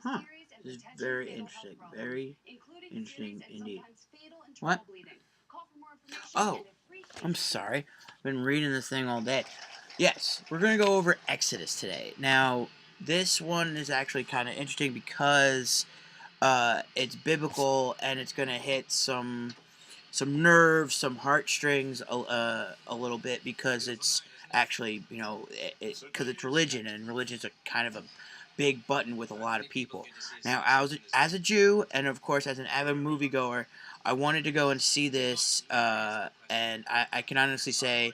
Huh. This is very interesting. Very interesting indeed. What? Oh, I'm sorry. I've been reading this thing all day. Yes, we're going to go over Exodus today. Now, this one is actually kind of interesting because it's biblical and it's going to hit some nerves, some heartstrings a little bit because it's actually, because it's religion, and religion's a kind of a big button with a lot of people. Now, as a Jew, and of course as an avid moviegoer, I wanted to go and see this, and I can honestly say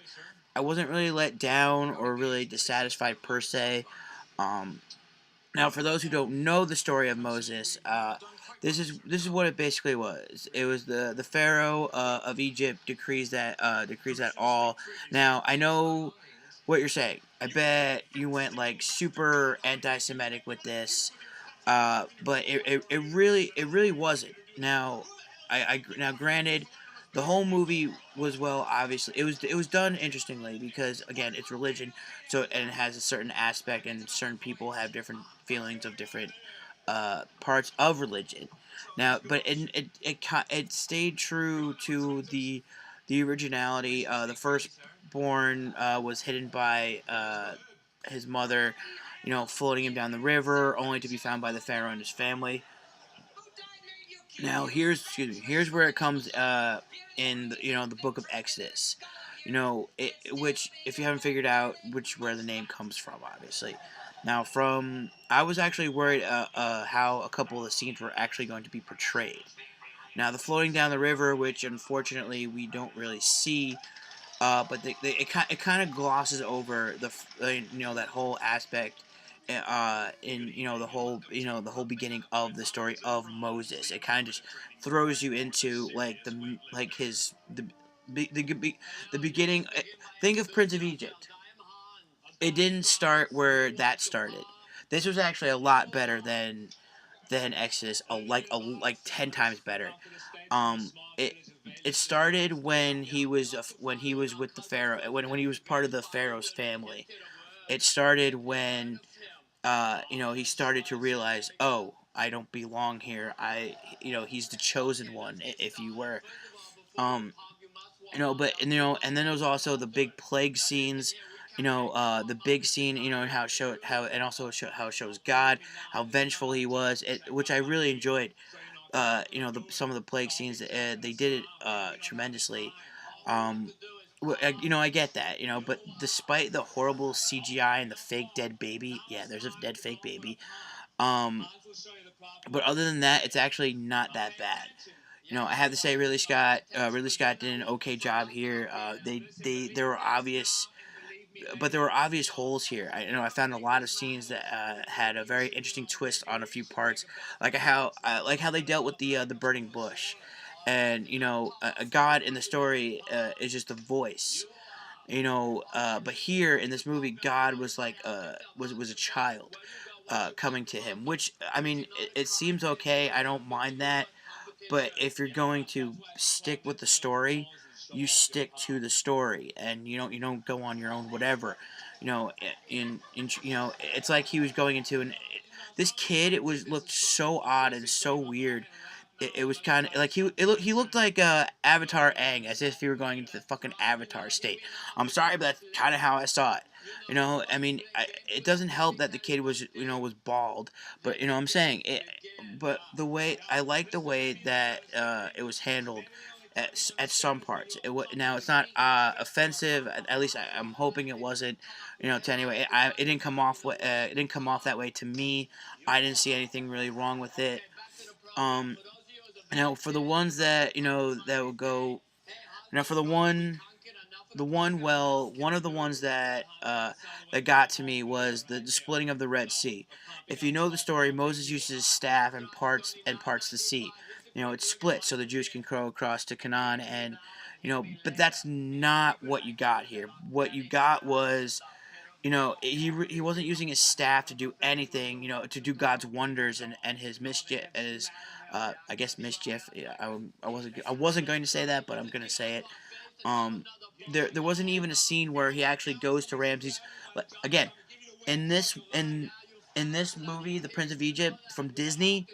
I wasn't really let down or really dissatisfied per se. Um, Now, for those who don't know the story of Moses, this is what it basically was. It was the Pharaoh of Egypt decrees that all. Now, I know what you're saying. I bet you went like super anti-Semitic with this, but it really wasn't. Now, now granted, the whole movie was, well, obviously it was done interestingly because again it's religion, so, and it has a certain aspect, and certain people have different feelings of different parts of religion. Now, but it stayed true to the originality. The firstborn was hidden by his mother, floating him down the river, only to be found by the Pharaoh and his family. Now, here's where it comes in the book of Exodus. Which, if you haven't figured out where the name comes from, obviously. Now, I was actually worried how a couple of the scenes were actually going to be portrayed. Now, the floating down the river, which unfortunately we don't really see, but it kind of glosses over that whole aspect in the whole beginning of the story of Moses. It kind of just throws you into like his the beginning. Think of Prince of Egypt. It didn't start where that started. This was actually a lot better than Exodus, like 10 times better. It started when he was with the Pharaoh, when he was part of the Pharaoh's family. It started when he started to realize, oh, I don't belong here. He's the chosen one, if you were. Um, but and then there was also the big plague scenes. The big scene. And how it showed how, and also how it shows God, how vengeful he was, which I really enjoyed. Some of the plague scenes, they did it tremendously. Um, I get that, but despite the horrible CGI and the fake dead baby, yeah, there's a dead fake baby. Um, but other than that, it's actually not that bad. I have to say, Ridley Scott did an okay job here. There were obvious, but there were obvious holes here. I found a lot of scenes that had a very interesting twist on a few parts, like how they dealt with the burning bush, and a god in the story is just a voice. But here in this movie, God was like was a child coming to him, which, I mean, it seems okay. I don't mind that, but if you're going to stick with the story, you stick to the story, and you don't go on your own whatever. It's like he was going into an this kid. It was looked so odd and so weird. It was kind of like he looked like Avatar Aang, as if he were going into the fucking Avatar state. I'm sorry, but that's kind of how I saw it. I mean, it doesn't help that the kid was bald, but I'm saying it. But I like the way that it was handled at some parts. Now it's not offensive. At least I'm hoping it wasn't. To anyway, it didn't come off. It didn't come off that way to me. I didn't see anything really wrong with it. Um, for the ones that that will go. For one of the ones that got to me was the splitting of the Red Sea. If you know the story, Moses uses his staff and parts the sea. It splits so the Jews can go across to Canaan, and but that's not what you got here. What you got was, he wasn't using his staff to do anything, to do God's wonders and his mischief, and his I guess mischief. Yeah, I wasn't going to say that, but I'm going to say it. Um, there wasn't even a scene where he actually goes to Ramses. Again, in this in this movie, The Prince of Egypt from Disney,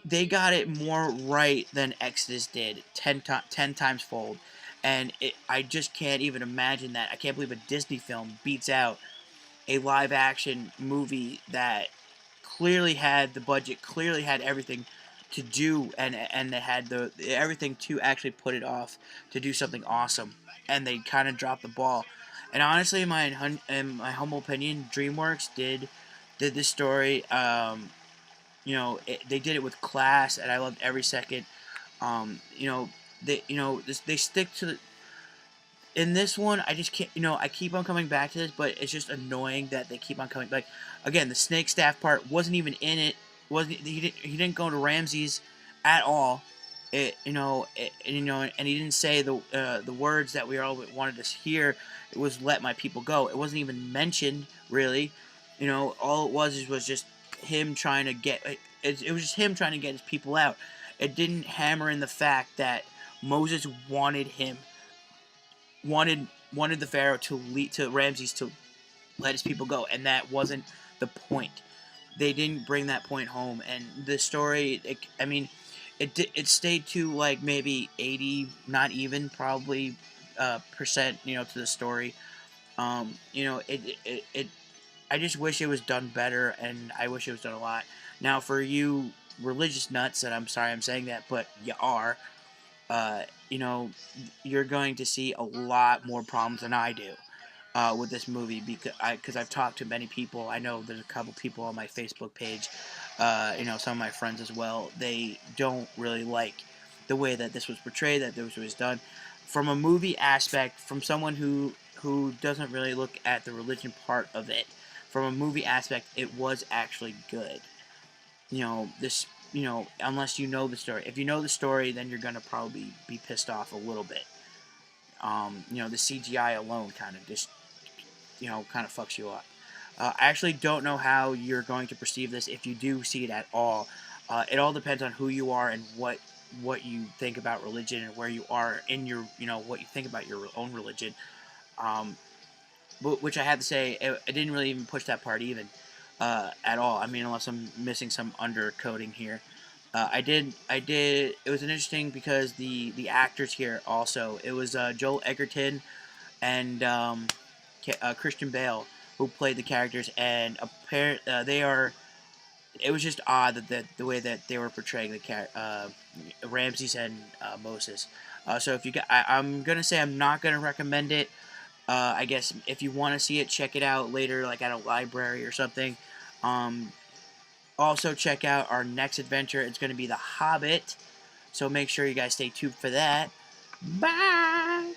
they got it more right than Exodus did, 10 times fold. And I just can't even imagine that. I can't believe a Disney film beats out a live action movie that clearly had the budget, clearly had everything to do, and they had the everything to actually put it off to do something awesome, and they kind of dropped the ball. And honestly, in my humble opinion, DreamWorks did this story. They did it with class, and I loved every second. They stick to the. In this one, I just can't. I keep on coming back to this, but it's just annoying that they keep on coming. Like again, the snake staff part wasn't even in it. Wasn't he didn't go to Ramses at all. And he didn't say the words that we all wanted to hear. It was "Let my people go." It wasn't even mentioned really. All it was just him trying to get. It was just him trying to get his people out. It didn't hammer in the fact that Moses wanted the Pharaoh to lead to Ramses to let his people go, and that wasn't the point. They didn't bring that point home, and the story. It stayed to like maybe 80, not even probably percent, to the story. It. I just wish it was done better, and I wish it was done a lot. Now, for you religious nuts, and I'm sorry I'm saying that, but you are. uh, you know, you're going to see a lot more problems than I do with this movie because I've talked to many people. I know there's a couple people on my Facebook page, some of my friends as well. They don't really like the way that this was portrayed, that this was done. From a movie aspect, from someone who doesn't really look at the religion part of it, from a movie aspect, it was actually good. Unless you know the story. If you know the story, then you're gonna probably be pissed off a little bit. The CGI alone kind of just, kind of fucks you up. I actually don't know how you're going to perceive this if you do see it at all. It all depends on who you are and what you think about religion and where you are in your, what you think about your own religion. Um, which I have to say, it didn't really even push that part even at all. I mean, unless I'm missing some undercoding here. I did. It was an interesting because the actors here also. It was Joel Egerton and Christian Bale who played the characters, and they are. It was just odd that the way that they were portraying Ramses and Moses. So if you got, I'm gonna say I'm not gonna recommend it. I guess if you want to see it, check it out later, like at a library or something. Um, Also, check out our next adventure. It's going to be The Hobbit. So make sure you guys stay tuned for that. Bye!